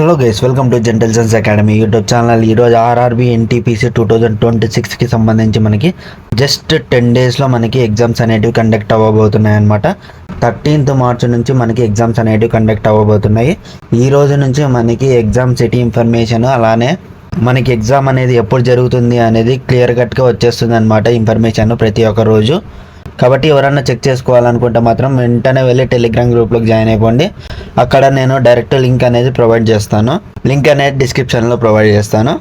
Hello guys, welcome to gentle sense academy YouTube channel. ఈరోజు RRB NTPC 2026కి సంబంధించి మనకి just 10 డేస్లో మనకి ఎగ్జామ్స్ అనేటివి కండక్ట్ అవ్వబోతున్నాయి అనమాట. 13th మార్చ్ నుంచి మనకి ఎగ్జామ్స్ అనేటివి కండక్ట్ అవ్వబోతున్నాయి. ఈ రోజు నుంచి మనకి ఎగ్జామ్ సిటీ ఇన్ఫర్మేషన్, అలానే మనకి ఎగ్జామ్ అనేది ఎప్పుడు జరుగుతుంది అనేది క్లియర్ కట్గా వచ్చేస్తుంది అనమాట ఇన్ఫర్మేషన్ ప్రతి ఒక్క రోజు. కాబట్టి ఎవరన్నా చెక్ చేసుకోవాలనుకుంటే మాత్రం వెంటనే వెళ్ళి టెలిగ్రామ్ గ్రూప్లోకి జాయిన్ అయిపోండి. అక్కడ నేను డైరెక్ట్ లింక్ అనేది ప్రొవైడ్ చేస్తాను. లింక్ అనేది డిస్క్రిప్షన్లో ప్రొవైడ్ చేస్తాను.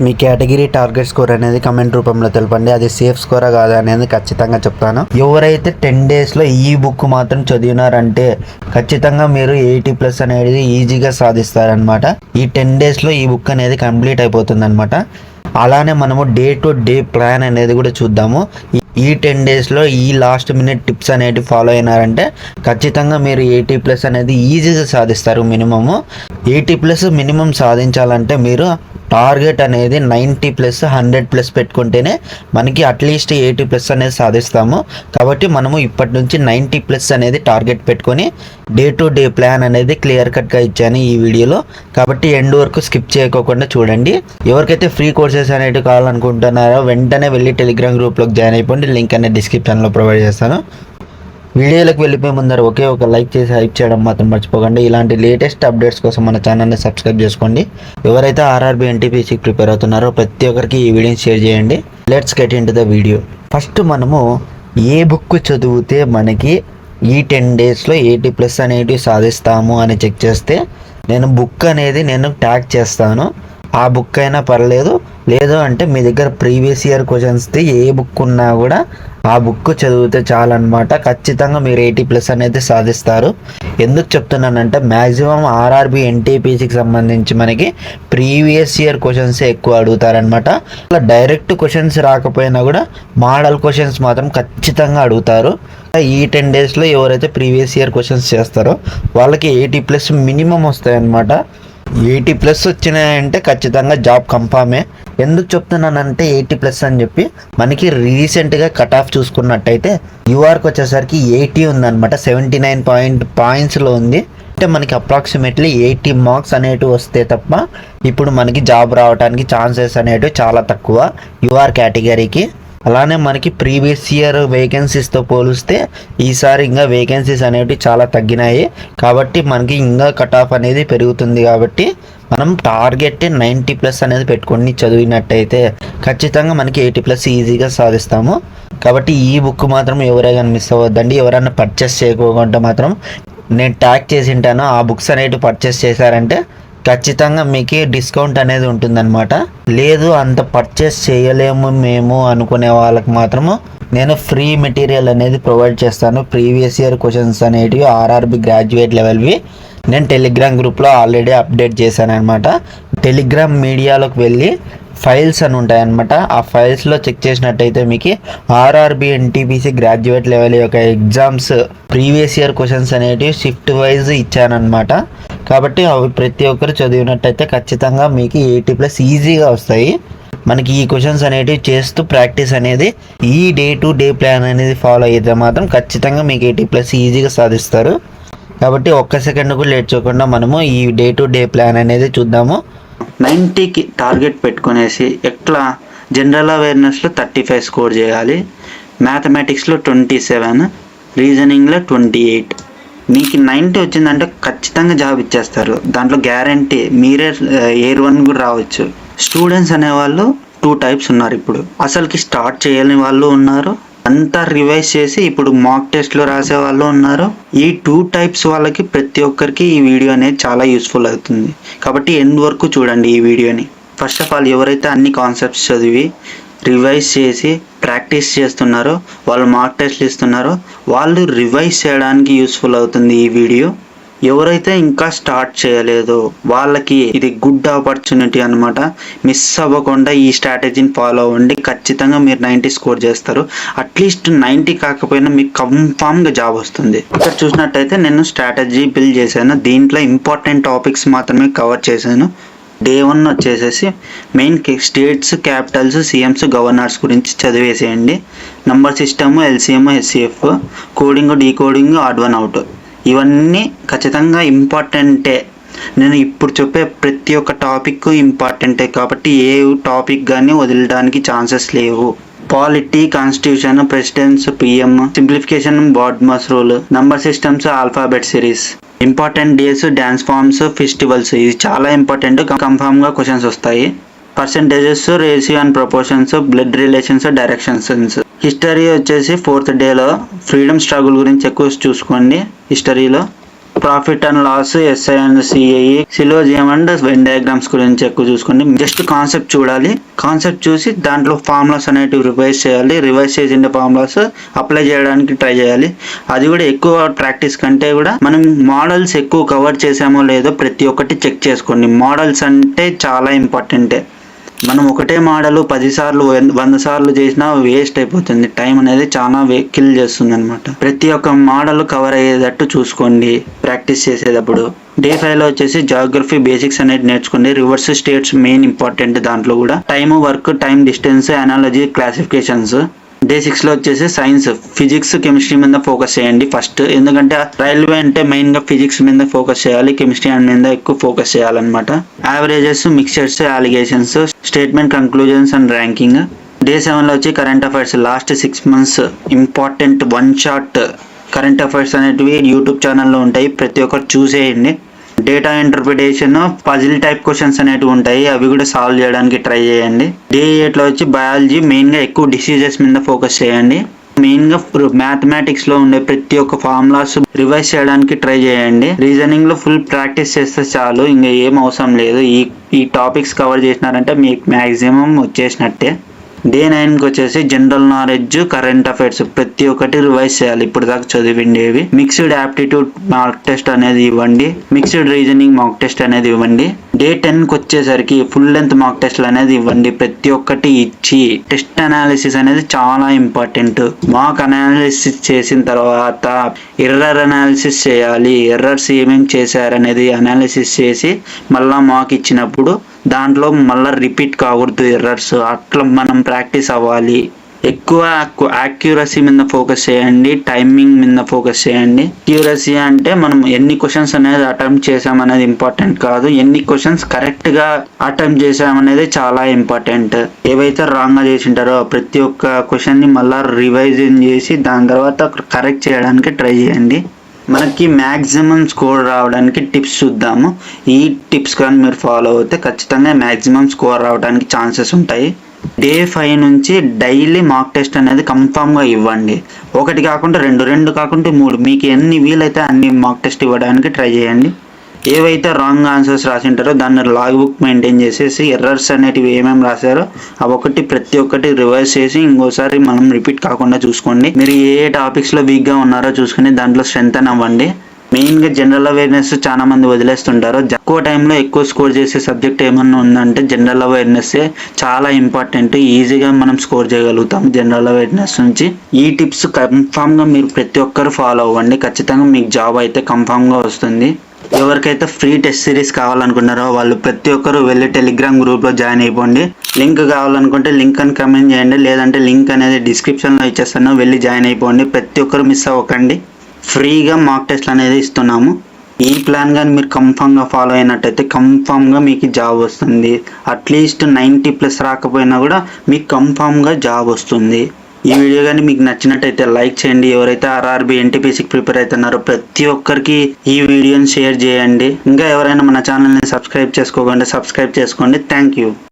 మీ కేటగిరీ టార్గెట్ స్కోర్ అనేది కమెంట్ రూపంలో తెలపండి. అది సేఫ్ స్కోరా కాదా అనేది ఖచ్చితంగా చెప్తాను. ఎవరైతే 10 డేస్లో ఈ బుక్ మాత్రం చదివినారంటే ఖచ్చితంగా మీరు 80+ అనేది ఈజీగా సాధిస్తారనమాట. ఈ 10 డేస్లో ఈ బుక్ అనేది కంప్లీట్ అయిపోతుంది అనమాట. అలానే మనము డే టు డే ప్లాన్ అనేది కూడా చూద్దాము. ఈ 10 డేస్లో ఈ లాస్ట్ మినిట్ టిప్స్ అనేవి ఫాలో అయినారంటే ఖచ్చితంగా మీరు 80+ అనేది ఈజీగా సాధిస్తారు. మినిమము 80+ మినిమం సాధించాలంటే మీరు టార్గెట్ అనేది 90+, 100+ పెట్టుకుంటేనే మనకి అట్లీస్ట్ 80+ అనేది సాధిస్తాము. కాబట్టి మనము ఇప్పటి నుంచి 90+ అనేది టార్గెట్ పెట్టుకొని డే టు డే ప్లాన్ అనేది క్లియర్ కట్గా ఇచ్చాను ఈ వీడియోలో. కాబట్టి ఎండ్ వరకు స్కిప్ చేయకోకుండా చూడండి. ఎవరికైతే ఫ్రీ కోర్సెస్ అనేవి కావాలనుకుంటున్నారో వెంటనే వెళ్ళి టెలిగ్రామ్ గ్రూప్లోకి జాయిన్ అయిపోండి. లింక్ అనేది డిస్క్రిప్షన్లో ప్రొవైడ్ చేస్తాను. వీడియోలకు వెళ్ళిపోయే ముందర ఒకే ఒక లైక్ చేసి హైప్ చేయడం మాత్రం మర్చిపోకండి. ఇలాంటి లేటెస్ట్ అప్డేట్స్ కోసం మన ఛానల్ని సబ్స్క్రైబ్ చేసుకోండి. ఎవరైతే ఆర్ఆర్బీ ఎన్టీపీసీకి ప్రిపేర్ అవుతున్నారో ప్రతి ఒక్కరికి ఈ వీడియోని షేర్ చేయండి. Let's get in to the video. First మనము ఏ బుక్ చదివితే మనకి ఈ 10 డేస్లో 80+ అనేవి సాధిస్తాము అని చెక్ చేస్తే నేను బుక్ అనేది ట్యాగ్ చేస్తాను. ఆ బుక్ అయినా పర్లేదు, లేదు అంటే మీ దగ్గర ప్రీవియస్ ఇయర్ క్వశ్చన్స్ది ఏ బుక్ ఉన్నా కూడా ఆ బుక్ చదివితే చాలన్నమాట. ఖచ్చితంగా మీరు 80+ అనేది సాధిస్తారు. ఎందుకు చెప్తున్నానంటే మ్యాక్సిమం ఆర్ఆర్బీ ఎన్టీపీసీకి సంబంధించి మనకి ప్రీవియస్ ఇయర్ క్వశ్చన్స్ ఎక్కువ అడుగుతారనమాట. అలా డైరెక్ట్ క్వశ్చన్స్ రాకపోయినా కూడా మోడల్ క్వశ్చన్స్ మాత్రం ఖచ్చితంగా అడుగుతారు. ఈ 10 డేస్లో ఎవరైతే ప్రీవియస్ ఇయర్ క్వశ్చన్స్ చేస్తారో వాళ్ళకి 80+ మినిమం వస్తాయన్నమాట. 80+ వచ్చినాయంటే ఖచ్చితంగా జాబ్ కన్ఫామే. ఎందుకు చెప్తున్నానంటే 80+ అని చెప్పి మనకి రీసెంట్గా కట్ ఆఫ్ చూసుకున్నట్టయితే యూఆర్కి వచ్చేసరికి 80 ఉందన్నమాట. 79 పాయింట్స్లో ఉంది. అంటే మనకి అప్రాక్సిమేట్లీ 80 మార్క్స్ అనేటివి వస్తే తప్ప ఇప్పుడు మనకి జాబ్ రావడానికి ఛాన్సెస్ అనేటివి చాలా తక్కువ యూఆర్ కేటగిరీకి. అలానే మనకి ప్రీవియస్ ఇయర్ వేకెన్సీస్తో పోలిస్తే ఈసారి ఇంకా వేకెన్సీస్ అనేవి చాలా తగ్గినాయి. కాబట్టి మనకి ఇంకా కట్ ఆఫ్ అనేది పెరుగుతుంది. కాబట్టి మనం టార్గెట్ 90+ అనేది పెట్టుకొని చదివినట్టయితే ఖచ్చితంగా మనకి 80+ ఈజీగా సాధిస్తాము. కాబట్టి ఈ బుక్ మాత్రం ఎవరైనా మిస్ అవ్వద్దండి. ఎవరైనా పర్చేస్ చేయకోకుండా మాత్రం నేను ట్యాగ్ చేసి ఉంటాను. ఆ బుక్స్ అనేవి పర్చేస్ చేశారంటే ఖచ్చితంగా మీకు డిస్కౌంట్ అనేది ఉంటుందన్నమాట. లేదు అంత పర్చేస్ చేయలేము మేము అనుకునే వాళ్ళకి మాత్రము నేను ఫ్రీ మెటీరియల్ అనేది ప్రొవైడ్ చేస్తాను. ప్రీవియస్ ఇయర్ క్వశ్చన్స్ అనేటివి ఆర్ఆర్బీ గ్రాడ్యుయేట్ లెవెల్వి నేను టెలిగ్రామ్ గ్రూప్లో ఆల్రెడీ అప్డేట్ చేశాను అనమాట. టెలిగ్రామ్ మీడియాలోకి వెళ్ళి ఫైల్స్ అని ఉంటాయన్నమాట. ఆ ఫైల్స్లో చెక్ చేసినట్టయితే మీకు ఆర్ఆర్బీ ఎన్టీపీసీ గ్రాడ్యుయేట్ లెవెల్ యొక్క ఎగ్జామ్స్ ప్రీవియస్ ఇయర్ క్వశ్చన్స్ అనేటివి షిఫ్ట్ వైజ్ ఇచ్చానమాట. కాబట్టి అవి ప్రతి ఒక్కరు చదివినట్టయితే ఖచ్చితంగా మీకు 80+ ఈజీగా వస్తాయి. మనకి ఈ క్వశ్చన్స్ అనేటివి చేస్తూ ప్రాక్టీస్ అనేది ఈ డే టు డే ప్లాన్ అనేది ఫాలో అయితే మాత్రం ఖచ్చితంగా మీకు 80+ ఈజీగా సాధిస్తారు. కాబట్టి ఒక్క సెకండ్ కూడా లేట్ చేయకుండా మనము ఈ డే టు డే ప్లాన్ అనేది చూద్దాము. 90కి టార్గెట్ పెట్టుకునేసి ఎట్లా జనరల్ అవేర్నెస్లో 35 స్కోర్ చేయాలి, మ్యాథమెటిక్స్లో 27, రీజనింగ్లో 28. మీకు 90 వచ్చిందంటే ఖచ్చితంగా జాబ్ ఇచ్చేస్తారు. దాంట్లో గ్యారంటీ. మీరే ఎయిర్ 1 కూడా రావచ్చు. స్టూడెంట్స్ అనేవాళ్ళు 2 టైప్స్ ఉన్నారు. ఇప్పుడు అసలుకి స్టార్ట్ చేయని వాళ్ళు ఉన్నారు, అంతా రివైజ్ చేసి ఇప్పుడు మాక్ టెస్ట్లో రాసే వాళ్ళు ఉన్నారు. ఈ 2 టైప్స్ వాళ్ళకి ప్రతి ఒక్కరికి ఈ వీడియో అనేది చాలా యూస్ఫుల్ అవుతుంది. కాబట్టి ఎండ్ వరకు చూడండి ఈ వీడియోని. ఫస్ట్ ఆఫ్ ఆల్ ఎవరైతే అన్ని కాన్సెప్ట్స్ చదివి రివైజ్ చేసి ప్రాక్టీస్ చేస్తున్నారో, వాళ్ళు మాక్ టెస్ట్లు ఇస్తున్నారో వాళ్ళు రివైజ్ చేయడానికి యూస్ఫుల్ అవుతుంది ఈ వీడియో. ఎవరైతే ఇంకా స్టార్ట్ చేయలేదో వాళ్ళకి ఇది గుడ్ ఆపర్చునిటీ అనమాట. మిస్ అవ్వకుండా ఈ స్ట్రాటజీని ఫాలో అవ్వండి. ఖచ్చితంగా మీరు 90 స్కోర్ చేస్తారు. అట్లీస్ట్ 90 కాకపోయినా మీకు కన్ఫామ్గా జాబ్ వస్తుంది. ఇక్కడ చూసినట్టయితే నేను స్ట్రాటజీ బిల్డ్ చేశాను. దీంట్లో ఇంపార్టెంట్ టాపిక్స్ మాత్రమే కవర్ చేశాను. డే 1 వచ్చేసేసి main states, capitals, CMs, governors గురించి చదివేసేయండి. Number system, LCM, HCF, coding, decoding, odd one out, ఇవన్నీ ఖచ్చితంగా ఇంపార్టెంటే. నేను ఇప్పుడు చెప్పే ప్రతి ఒక్క టాపిక్ ఇంపార్టెంటే కాబట్టి ఏ టాపిక్ కానీ వదలడానికి ఛాన్సెస్ లేవు. Polity, constitution, presidents, PM, simplification, BODMAS rule, number systems, alphabet series, important days, dance forms, festivals, ఇది చాలా ఇంపార్టెంట్. కన్ఫామ్గా క్వశ్చన్స్ వస్తాయి. Percentages, ratio and proportions, blood relations, directions. History వచ్చేసి 4th డేలో ఫ్రీడమ్ స్ట్రగుల్ గురించి ఎక్కువ చూసుకోండి. హిస్టరీలో profit and loss, SI and CI, syllogism and Venn diagrams గురించి ఎక్కువ చూసుకోండి. జస్ట్ కాన్సెప్ట్ చూడాలి. కాన్సెప్ట్ చూసి దాంట్లో ఫార్ములాస్ అనేటివి రివైజ్ చేయాలి. రివైజ్ చేసిన ఫార్ములాస్ అప్లై చేయడానికి ట్రై చేయాలి. అది కూడా ఎక్కువ ప్రాక్టీస్ కంటే కూడా మనం మోడల్స్ ఎక్కువ కవర్ చేసామో లేదో ప్రతి ఒక్కటి చెక్ చేసుకోండి. మోడల్స్ అంటే చాలా ఇంపార్టెంటే. మనం ఒకటే మోడల్ 10 సార్లు 100 సార్లు చేసినా వేస్ట్ అయిపోతుంది. టైం అనేది చాలా కిల్ చేస్తుంది అనమాట. ప్రతి ఒక్క మోడల్ కవర్ అయ్యేటట్టు చూసుకోండి ప్రాక్టీస్ చేసేటప్పుడు. డే 5లో వచ్చేసి జాగ్రఫీ బేసిక్స్ అనేది నేర్చుకోండి. Rivers states main important. దాంట్లో కూడా time, work, time, distance, analogy, classifications. Day 6లో వచ్చేసి సైన్స్, ఫిజిక్స్, కెమిస్ట్రీ మీద ఫోకస్ చేయండి ఫస్ట్. ఎందుకంటే రైల్వే అంటే మెయిన్గా ఫిజిక్స్ మీద ఫోకస్ చేయాలి, కెమిస్ట్రీ మీద ఎక్కువ ఫోకస్ చేయాలన్నమాట. Averages, mixtures, alligations, statement, conclusions and ranking. Day 7లో వచ్చి current affairs, last 6 months important 1 shot current affairs అనేటివి యూట్యూబ్ ఛానల్లో ఉంటాయి. ప్రతి ఒక్కరు చూసేయండి. Data interpretation, puzzle type questions అనేటివి ఉంటాయి. అవి కూడా సాల్వ్ చేయడానికి ట్రై చేయండి. డే 8లో వచ్చి బయాలజీ, మెయిన్గా ఎక్కువ డిసీజెస్ మీద ఫోకస్ చేయండి. మెయిన్గా మ్యాథమెటిక్స్లో ఉండే ప్రతి ఒక్క ఫార్ములాస్ రివైజ్ చేయడానికి ట్రై చేయండి. రీజనింగ్లో ఫుల్ ప్రాక్టీస్ చేస్తే చాలు, ఇంకా ఏం అవసరం లేదు. ఈ టాపిక్స్ కవర్ చేసినారంటే మీకు మ్యాక్సిమం వచ్చేసినట్టే. డే 9కి వచ్చేసి జనరల్ నాలెడ్జ్, కరెంట్ అఫైర్స్ ప్రతి ఒక్కటి రివైజ్ చేయాలి. ఇప్పుడు దాకా చదివిండేవి. మిక్స్డ్ యాప్టిట్యూడ్ మార్క్ టెస్ట్ అనేది ఇవ్వండి. మిక్స్డ్ రీజనింగ్ మార్క్ టెస్ట్ అనేది ఇవ్వండి. డే 10కి వచ్చేసరికి ఫుల్ లెంత్ మార్క్ టెస్ట్లు అనేది ఇవ్వండి. ప్రతి ఒక్కటి ఇచ్చి టెస్ట్ అనాలిసిస్ అనేది చాలా ఇంపార్టెంట్. మార్క్ అనాలిసిస్ చేసిన తర్వాత ఎర్రర్ అనాలిసిస్ చేయాలి. ఎర్రర్స్ ఏమేమి చేశారనేది అనాలిసిస్ చేసి మళ్ళీ మార్క్ ఇచ్చినప్పుడు దాంట్లో మళ్ళీ రిపీట్ కాకూడదు ఎర్రర్స్. అట్లా మనం ప్రాక్టీస్ అవ్వాలి. ఎక్కువ యాక్యురసీ మీద ఫోకస్ చేయండి. టైమింగ్ మీద ఫోకస్ చేయండి. యాక్యురసీ అంటే మనం ఎన్ని క్వశ్చన్స్ అనేది అటెంప్ట్ చేసామనేది ఇంపార్టెంట్ కాదు, ఎన్ని క్వశ్చన్స్ కరెక్ట్గా అటెంప్ట్ చేసామనేది చాలా ఇంపార్టెంట్. ఏవైతే రాంగ్గా చేసింటారో ప్రతి ఒక్క క్వశ్చన్ని మళ్ళీ రివైజన్ చేసి దాని తర్వాత కరెక్ట్ చేయడానికి ట్రై చేయండి. మనకి మ్యాక్సిమం స్కోర్ రావడానికి టిప్స్ చూద్దాము. ఈ టిప్స్ కానీ మీరు ఫాలో అవుతే ఖచ్చితంగా మ్యాక్సిమం స్కోర్ రావడానికి ఛాన్సెస్ ఉంటాయి. డే 5 నుంచి డైలీ మార్క్ టెస్ట్ అనేది కన్ఫామ్గా ఇవ్వండి. 1 కాకుండా 2 కాకుండా 3, మీకు ఎన్ని వీలైతే అన్ని మార్క్ టెస్ట్ ఇవ్వడానికి ట్రై చేయండి. ఏవైతే రాంగ్ ఆన్సర్స్ రాసింటారో దాన్ని లాగ్ బుక్ మెయింటైన్ చేసేసి ఎర్రర్స్ అనేటివి ఏమేమి రాశారో అవి ప్రతి ఒక్కటి రివైజ్ చేసి ఇంకోసారి మనం రిపీట్ కాకుండా చూసుకోండి. మీరు ఏ టాపిక్స్లో వీక్గా ఉన్నారో చూసుకుని దాంట్లో స్ట్రెంగ్తన్ అవ్వండి. మెయిన్గా జనరల్ అవేర్నెస్ చాలా మంది వదిలేస్తుంటారు. తక్కువ టైంలో ఎక్కువ స్కోర్ చేసే సబ్జెక్ట్ ఏమన్నా ఉందంటే జనరల్ అవేర్నెస్ చాలా ఇంపార్టెంట్. ఈజీగా మనం స్కోర్ చేయగలుగుతాం జనరల్ అవేర్నెస్ నుంచి. ఈ టిప్స్ కన్ఫామ్గా మీరు ప్రతి ఒక్కరు ఫాలో అవ్వండి. ఖచ్చితంగా మీకు జాబ్ అయితే కన్ఫామ్గా వస్తుంది. ఎవరికైతే ఫ్రీ టెస్ట్ సిరీస్ కావాలనుకున్నారో వాళ్ళు ప్రతి ఒక్కరు వెళ్ళి టెలిగ్రామ్ గ్రూప్లో జాయిన్ అయిపోండి. లింక్ కావాలనుకుంటే లింక్ అని కమెంట్ చేయండి, లేదంటే లింక్ అనేది డిస్క్రిప్షన్లో ఇచ్చేస్తాను, వెళ్ళి జాయిన్ అయిపోండి. ప్రతి ఒక్కరు మిస్ అవ్వకండి. ఫ్రీగా మార్క్ టెస్ట్లు అనేది ఇస్తున్నాము. ఈ ప్లాన్ కానీ మీరు కన్ఫామ్గా ఫాలో అయినట్టయితే కన్ఫామ్గా మీకు జాబ్ వస్తుంది. అట్లీస్ట్ 90+ రాకపోయినా కూడా మీకు కన్ఫామ్గా జాబ్ వస్తుంది. ఈ వీడియో కానీ మీకు నచ్చినట్టయితే లైక్ చేయండి. ఎవరైతే RRB NTPCకి ప్రిపేర్ అవుతున్నారో ప్రతి ఒక్కరికి ఈ వీడియోని షేర్ చేయండి. ఇంకా ఎవరైనా మన ఛానల్ని సబ్స్క్రైబ్ చేసుకోకండి, సబ్స్క్రైబ్ చేసుకోండి. Thank you.